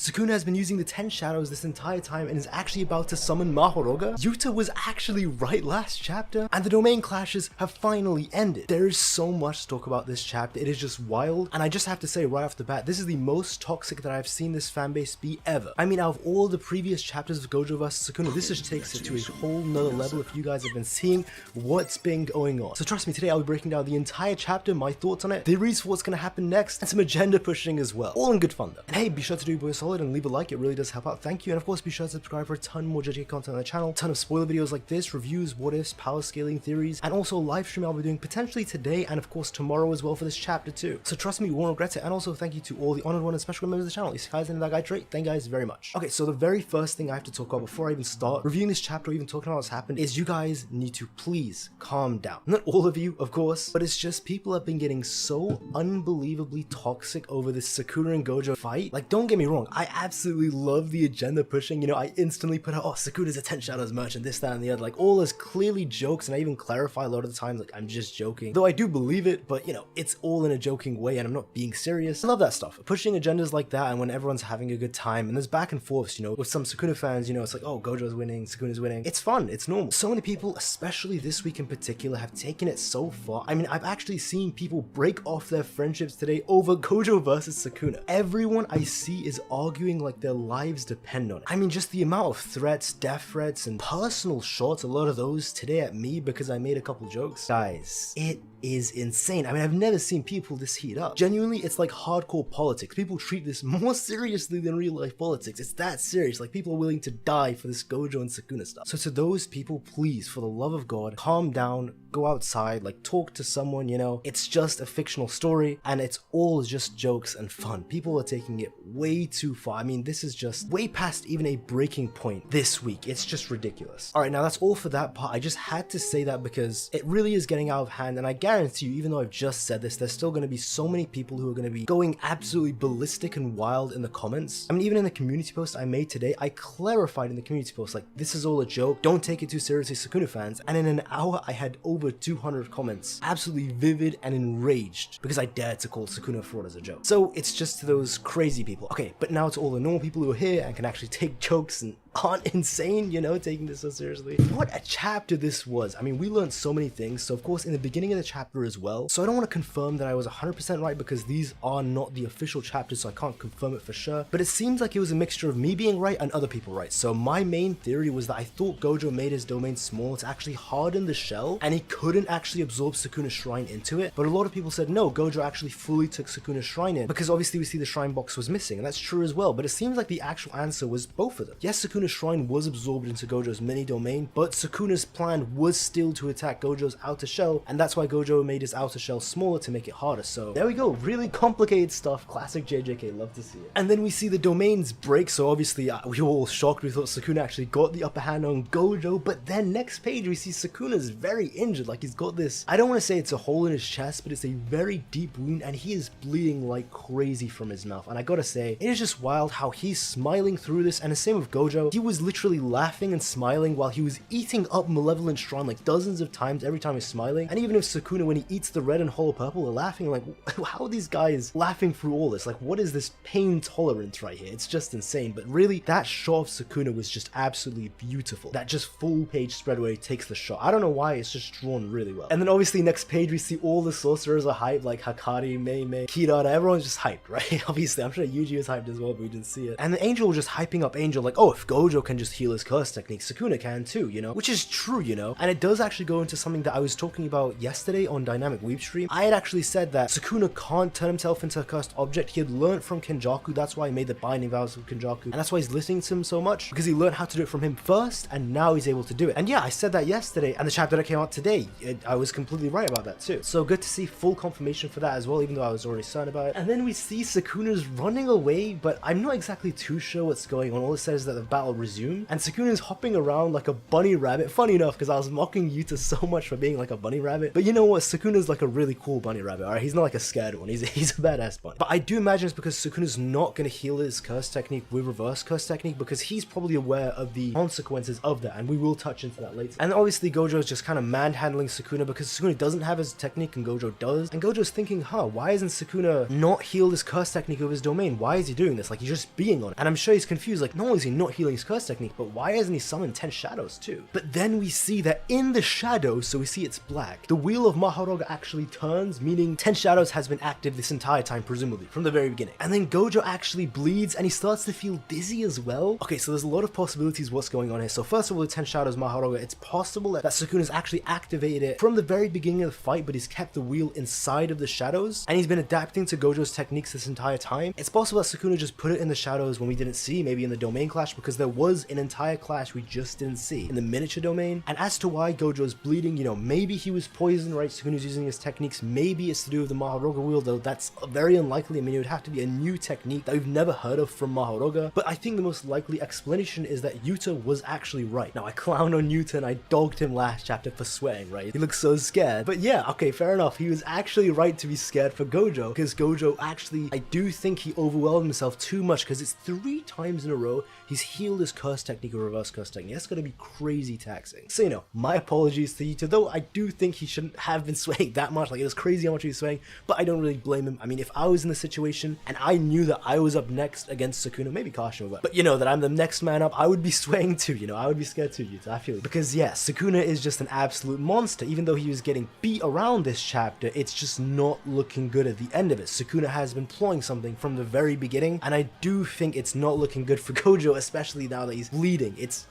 Sukuna has been using the 10 shadows this entire time and is actually about to summon Mahoroga. Yuta was actually right last chapter, and the domain clashes have finally ended. There is so much to talk about this chapter, it is just wild, and I just have to say right off the bat, this is the most toxic that I've seen this fanbase be ever. I mean, out of all the previous chapters of Gojo vs Sukuna, this just takes it to a whole nother level if you guys have been seeing what's been going on. So trust me, today I'll be breaking down the entire chapter, my thoughts on it, theories for what's going to happen next, and some agenda pushing as well. All in good fun though. And hey, be sure to do boy solid and leave a like, it really does help out, thank you. And of course be sure to subscribe for a ton more JJK content on the channel, a ton of spoiler videos like this, reviews, what ifs, power scaling theories, and also a live stream I'll be doing potentially today and of course tomorrow as well for this chapter too. So trust me, you won't regret it. And also thank you to all the honored one and special members of the channel. If you guys into that guy trait, thank you guys very much. Okay, so the very first thing I have to talk about before I even start reviewing this chapter or even talking about what's happened is you guys need to please calm down. Not all of you, of course, but it's just people have been getting so unbelievably toxic over this Sukuna and Gojo fight. Like, don't get me wrong, I absolutely love the agenda pushing. You know, I instantly put out, oh, Sukuna's a 10 shadows merchant, this, that, and the other. Like, all is clearly jokes, and I even clarify a lot of the times, like, I'm just joking. Though I do believe it, but, you know, it's all in a joking way, and I'm not being serious. I love that stuff. Pushing agendas like that, and when everyone's having a good time, and there's back and forths, you know, with some Sukuna fans, you know, it's like, oh, Gojo's winning, Sukuna's winning. It's fun, it's normal. So many people, especially this week in particular, have taken it so far. I mean, I've actually seen people break off their friendships today over Gojo versus Sukuna. Everyone I see is arguing like their lives depend on it. I mean, just the amount of threats, death threats, and personal shots, a lot of those today at me because I made a couple jokes. Guys, it is insane. I mean, I've never seen people this heat up. Genuinely, it's like hardcore politics. People treat this more seriously than real life politics. It's that serious. Like, people are willing to die for this Gojo and Sukuna stuff. So to those people, please, for the love of God, calm down, go outside, like talk to someone, you know. It's just a fictional story and it's all just jokes and fun. People are taking it way too far. I mean, this is just way past even a breaking point this week. It's just ridiculous. All right, now that's all for that part. I just had to say that because it really is getting out of hand, and I guarantee you, even though I've just said this, there's still going to be so many people who are going to be going absolutely ballistic and wild in the comments. I mean, even in the community post I made today, I clarified in the community post, like, this is all a joke, don't take it too seriously, Sukuna fans. And in an hour I had over 200 comments, absolutely vivid and enraged because I dared to call Sukuna fraud as a joke. So it's just to those crazy people. Okay, but now to all the normal people who are here and can actually take jokes and aren't insane, you know, taking this so seriously. What a chapter this was. I mean, we learned so many things. So of course in the beginning of the chapter as well, so I don't want to confirm that I was 100% right because these are not the official chapters, so I can't confirm it for sure, but it seems like it was a mixture of me being right and other people right. So my main theory was that I thought Gojo made his domain small to actually harden the shell and he couldn't actually absorb Sukuna's shrine into it, but a lot of people said no, Gojo actually fully took Sukuna's shrine in because obviously we see the shrine box was missing, and that's true as well, but it seems like the actual answer was both of them. Yes, Sukuna's shrine was absorbed into Gojo's mini domain, but Sukuna's plan was still to attack Gojo's outer shell, and that's why Gojo made his outer shell smaller to make it harder. So there we go, really complicated stuff, classic JJK, love to see it. And then we see the domains break, so obviously we were all shocked, we thought Sukuna actually got the upper hand on Gojo, but then next page we see Sukuna's very injured, like he's got this, I don't want to say it's a hole in his chest, but it's a very deep wound and he is bleeding like crazy from his mouth. And I gotta say, it is just wild how he's smiling through this, and the same with Gojo. He was literally laughing and smiling while he was eating up Malevolent Shrine like dozens of times every time he's smiling. And even if Sukuna, when he eats the red and hollow purple, are laughing, like, how are these guys laughing through all this? Like, what is this pain tolerance right here? It's just insane. But really, that shot of Sukuna was just absolutely beautiful. That just full page spread where he takes the shot. I don't know why, it's just drawn really well. And then obviously next page we see all the sorcerers are hyped, like Hakari, Mei, Kirara, everyone's just hyped, right? Obviously, I'm sure Yuji was hyped as well, but we didn't see it. And the Angel was just hyping up Angel, like, oh, if Gojo can just heal his curse technique, Sukuna can too, you know? Which is true, you know? And it does actually go into something that I was talking about yesterday on Dynamic Weeb Stream. I had actually said that Sukuna can't turn himself into a cursed object. He had learned from Kenjaku, that's why he made the binding vows with Kenjaku, and that's why he's listening to him so much, because he learned how to do it from him first, and now he's able to do it. And yeah, I said that yesterday, and the chapter that came out today, I was completely right about that too. So good to see full confirmation for that as well, even though I was already certain about it. And then we see Sukuna's running away, but I'm not exactly too sure what's going on. All it says is that the battle that'll resume. And Sukuna's hopping around like a bunny rabbit. Funny enough, because I was mocking Yuta so much for being like a bunny rabbit. But you know what? Sukuna's like a really cool bunny rabbit, alright? He's not like a scared one. He's a badass bunny. But I do imagine it's because Sukuna's not going to heal his curse technique with reverse curse technique, because he's probably aware of the consequences of that, and we will touch into that later. And obviously Gojo's just kind of manhandling Sukuna because Sukuna doesn't have his technique and Gojo does. And Gojo's thinking, why isn't Sukuna not healed his curse technique of his domain? Why is he doing this? Like, he's just being on it. And I'm sure he's confused, like, not only is he not healing his curse technique, but why hasn't he summoned 10 shadows too? But then we see that in the shadows, so we see it's black, the wheel of Mahoroga actually turns, meaning 10 shadows has been active this entire time, presumably, from the very beginning. And then Gojo actually bleeds and he starts to feel dizzy as well. Okay, so there's a lot of possibilities what's going on here. So first of all, the 10 shadows Mahoroga, it's possible that Sukuna's actually activated it from the very beginning of the fight, but he's kept the wheel inside of the shadows, and he's been adapting to Gojo's techniques this entire time. It's possible that Sukuna just put it in the shadows when we didn't see, maybe in the domain clash, because there was an entire clash we just didn't see in the miniature domain. And as to why Gojo's bleeding, you know, maybe he was poisoned, right? Sukuna's using his techniques, maybe it's to do with the Mahoroga wheel, though that's very unlikely. I mean, it would have to be a new technique that we've never heard of from Mahoroga. But I think the most likely explanation is that Yuta was actually right. Now, I clown on Yuta and I dogged him last chapter for sweating, right? He looks so scared. But yeah, okay, fair enough. He was actually right to be scared for Gojo, because Gojo actually, I do think he overwhelmed himself too much, because it's 3 times in a row he's healed his curse technique or reverse curse technique. That's gonna be crazy taxing. So, you know, my apologies to Yuta, though I do think he shouldn't have been swaying that much. Like, it was crazy how much he was swaying, but I don't really blame him. I mean, if I was in the situation and I knew that I was up next against Sukuna, maybe Kashima, but you know, that I'm the next man up, I would be swaying too, you know, I would be scared too, Yuta, I feel it. Because yeah, Sukuna is just an absolute monster. Even though he was getting beat around this chapter, it's just not looking good at the end of it. Sukuna has been plotting something from the very beginning, and I do think it's not looking good for Gojo, especially now that he's bleeding. It's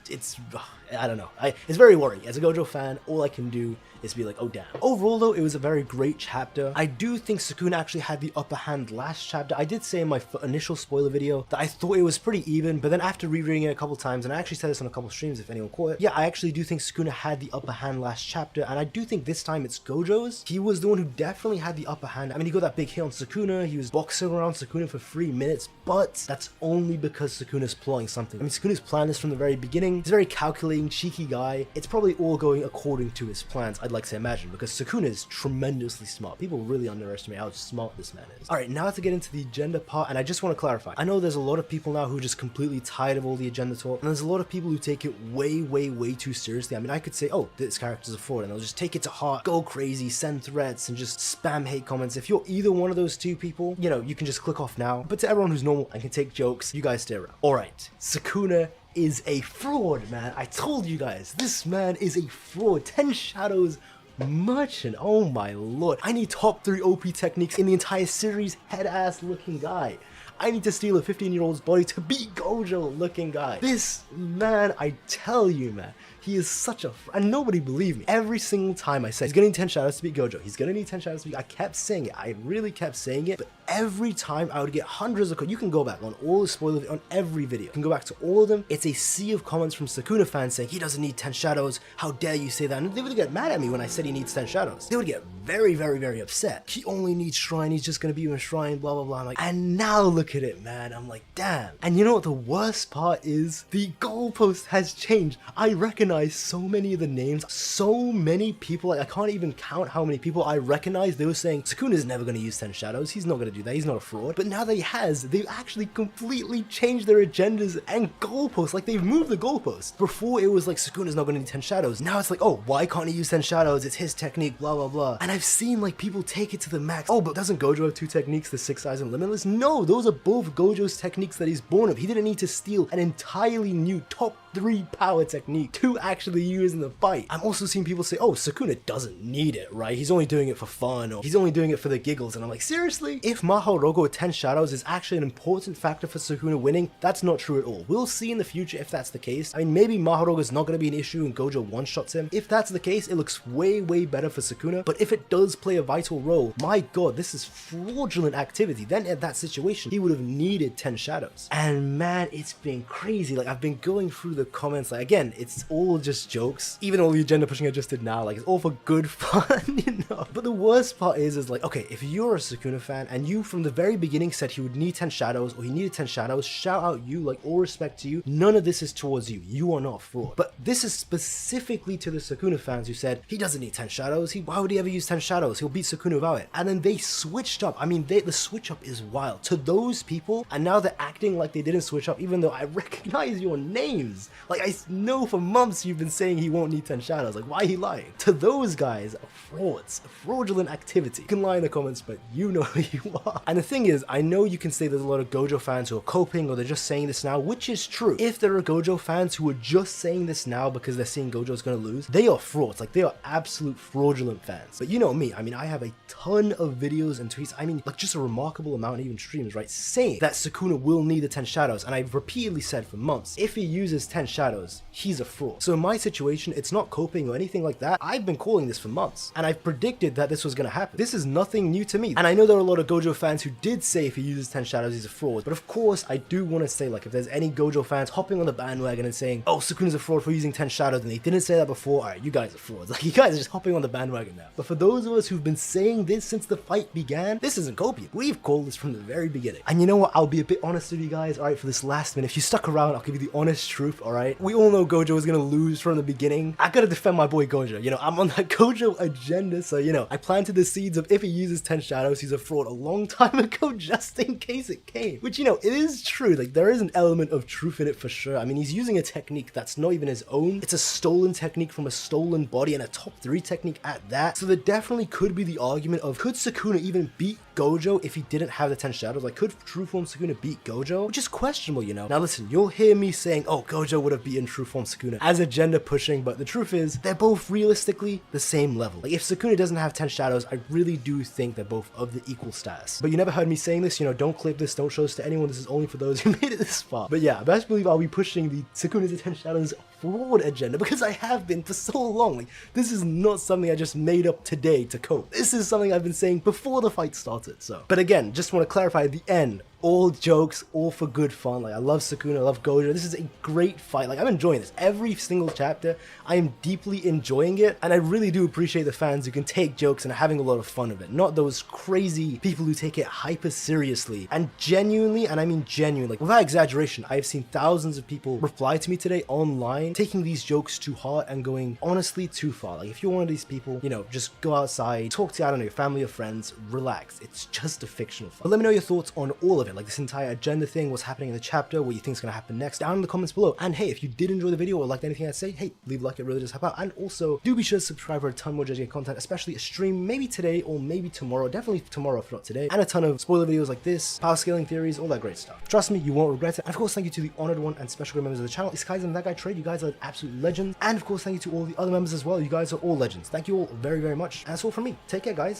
I don't know. It's very worrying. As a Gojo fan, all I can do is be like, oh damn. Overall though, it was a very great chapter. I do think Sukuna actually had the upper hand last chapter. I did say in my initial spoiler video that I thought it was pretty even, but then after rereading it a couple times, and I actually said this on a couple streams if anyone caught it, yeah, I actually do think Sukuna had the upper hand last chapter, and I do think this time it's Gojo's. He was the one who definitely had the upper hand. I mean, he got that big hit on Sukuna, he was boxing around Sukuna for 3 minutes, but that's only because Sukuna's plotting something. I mean, Sukuna's planned this from the very beginning. He's a very calculating, cheeky guy. It's probably all going according to his plans, I'd like to imagine, because Sukuna is tremendously smart. People really underestimate how smart this man is. Alright, now to get into the agenda part, and I just want to clarify. I know there's a lot of people now who are just completely tired of all the agenda talk, and there's a lot of people who take it way too seriously. I mean, I could say, oh, this character's a fraud, and they'll just take it to heart, go crazy, send threats, and just spam hate comments. If you're either one of those two people, you know, you can just click off now. But to everyone who's normal and can take jokes, you guys stay around. Alright, Sukuna is a fraud, man. I told you guys, this man is a fraud. 10 shadows merchant. Oh my lord. I need top 3 OP techniques in the entire series. Head ass looking guy. I need to steal a 15-year-old's body to beat Gojo looking guy. This man, I tell you, man, he is such a and nobody believed me. Every single time I said he's gonna need 10 shadows to beat Gojo, he's gonna need 10 shadows to beat, I kept saying it. I really kept saying it, but every time I would get hundreds of you can go back on all the spoilers, on every video. You can go back to all of them. It's a sea of comments from Sukuna fans saying he doesn't need 10 shadows. How dare you say that? And they would get mad at me when I said he needs 10 shadows. They would get very upset. He only needs Shrine, he's just gonna be in Shrine, blah blah. I'm like, and now look at it, man. I'm like, damn. And you know what the worst part is? The goalpost has changed. I recognize so many of the names, so many people, like, I can't even count how many people I recognize. They were saying Sukuna's never gonna use 10 shadows, he's not gonna do that, he's not a fraud. But now that he has, they've actually completely changed their agendas and goalposts. Like, they've moved the goalposts. Before it was like Sukuna's not gonna need 10 shadows. Now it's like, oh, why can't he use 10 shadows? It's his technique, blah blah blah. And I've seen like people take it to the max. Oh, but doesn't Gojo have 2 techniques, the 6 Eyes and Limitless? No, those are both Gojo's techniques that he's born of. He didn't need to steal an entirely new top 3 power technique to actually use in the fight. I'm also seeing people say, oh, Sukuna doesn't need it, right? He's only doing it for fun, or he's only doing it for the giggles. And I'm like, seriously? If MAHOROGA with 10 shadows is actually an important factor for Sukuna winning, that's not true at all. We'll see in the future if that's the case. I mean, maybe MAHOROGA is not going to be an issue and Gojo one-shots him. If that's the case, it looks way better for Sukuna. But if it does play a vital role, my god, this is fraudulent activity. Then at that situation, he would have needed 10 shadows. And man, it's been crazy. Like, I've been going going through the comments, like, again, it's all just jokes. Even all the agenda pushing I just did now, like, it's all for good fun, you know? But the worst part is like, okay, if you're a Sukuna fan and you from the very beginning said he would need 10 shadows or he needed 10 shadows, shout out you, like, all respect to you. None of this is towards you. You are not a fraud. But this is specifically to the Sukuna fans who said, he doesn't need 10 shadows. Why would he ever use 10 shadows? He'll beat Sukuna without it. And then they switched up. I mean, the switch up is wild. To those people, and now they're acting like they didn't switch up, even though I recognize your names. Like, I know for months you've been saying he won't need 10 shadows. Like, why are he lying? To those guys, frauds, fraudulent activity. You can lie in the comments, but you know who you are. And the thing is, I know you can say there's a lot of Gojo fans who are coping or they're just saying this now, which is true. If there are Gojo fans who are just saying this now because they're seeing Gojo's gonna lose, they are frauds. Like, they are absolute fraudulent fans. But you know me, I mean, I have a ton of videos and tweets, I mean, like, just a remarkable amount, even streams, right, saying that Sukuna will need the 10 shadows. And I've repeatedly said for months, if he uses 10 shadows, he's a fraud. So in my situation, it's not coping or anything like that. I've been calling this for months, and I've predicted that this was gonna happen. This is nothing new to me. And I know there are a lot of Gojo fans who did say if he uses 10 shadows, he's a fraud. But of course, I do want to say, like, if there's any Gojo fans hopping on the bandwagon and saying, oh, Sukuna's a fraud for using 10 shadows, and they didn't say that before, alright, you guys are frauds. Like, you guys are just hopping on the bandwagon now. But for those of us who've been saying this since the fight began, this isn't copying. We've called this from the very beginning. And you know what? I'll be a bit honest with you guys, alright, for this last minute. If you stuck around, I'll give you the honest truth, alright? We all know Gojo was gonna lose from the beginning. I gotta defend my boy Gojo. You know, I'm on that Gojo agenda, so, you know, I planted the seeds of if he uses 10 shadows, he's a fraud a long time ago, just in case it came. Which, you know, it is true. Like, there is an element of truth in it for sure. I mean, he's using a technique that's not even his own. It's a stolen technique from a stolen body, and a top 3 technique at that. So there definitely could be the argument of, could Sukuna even beat Gojo if he didn't have the 10 shadows? Like, could true form Sukuna beat Gojo? Which is questionable, you know. Now listen, you'll hear me saying, oh, Gojo would have beaten true form Sukuna as agenda pushing, but the truth is, they're both realistically the same level. Like, if Sukuna doesn't have 10 shadows, I really do think they're both of the equal status. But you never heard me saying this, you know, don't clip this, don't show this to anyone, this is only for those who made it this far. But yeah, best believe I'll be pushing the Sukuna's 10 shadows fraud agenda, because I have been for so long. Like, this is not something I just made up today to cope. This is something I've been saying before the fight started, so. But again, just want to clarify at the end, all jokes, all for good fun. Like, I love Sukuna, I love Gojo. This is a great fight. Like, I'm enjoying this. Every single chapter, I am deeply enjoying it, and I really do appreciate the fans who can take jokes and are having a lot of fun of it. Not those crazy people who take it hyper seriously. And genuinely, and I mean genuinely, like, without exaggeration, I've seen thousands of people reply to me today online, taking these jokes too hard and going honestly too far. Like, if you're one of these people, you know, just go outside, talk to, I don't know, your family or friends, relax. It's just a fictional fight. But let me know your thoughts on all of it. Like, this entire agenda thing, what's happening in the chapter, what you think is going to happen next, down in the comments below. And hey, if you did enjoy the video or liked anything I say, hey, leave a like, it really does help out. And also, do be sure to subscribe for a ton more JJK content, especially a stream, maybe today or maybe tomorrow, definitely tomorrow if not today, and a ton of spoiler videos like this, power scaling theories, all that great stuff. Trust me, you won't regret it. And of course, thank you to the honored one and special members of the channel, Kaisen and that guy Trade. You guys are absolute legends. And of course, thank you to all the other members as well. You guys are all legends. Thank you all very, very much. And that's all from me. Take care, guys.